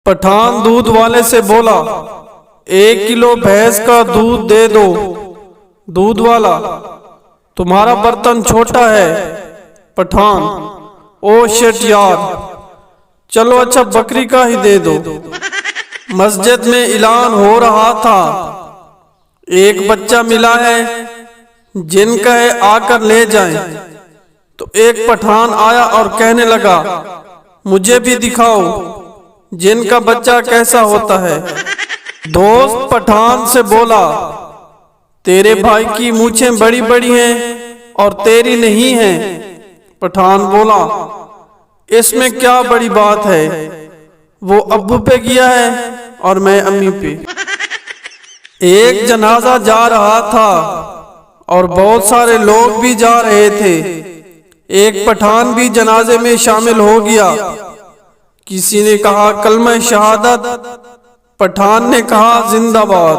پٹھان دودھ والے سے بولا 1 کلو بھینس کا دودھ دے دو۔ دودھ والا تمہارا برتن چھوٹا ہے۔ پٹھان او شٹ یار، چلو اچھا بکری کا ہی دے دو۔ مسجد میں اعلان ہو رہا تھا، ایک بچہ ملا ہے، جن کا ہے آ کر لے جائیں۔ تو ایک پٹھان آیا اور کہنے لگا مجھے بھی دکھاؤ جن کا بچہ کیسا ہوتا ہے۔ دوست پٹھان سے بولا تیرے بھائی کی مونچھیں بڑی بڑی ہیں اور تیری نہیں ہیں۔ پٹھان بولا اس میں کیا بڑی بات ہے، وہ ابو پہ گیا ہے اور میں امی پہ۔ ایک جنازہ جا رہا تھا اور بہت سارے لوگ بھی جا رہے تھے۔ ایک پٹھان بھی جنازے میں شامل ہو گیا۔ کسی نے کہا کلمہ شہادت، پٹھان نے کہا زندہ باد۔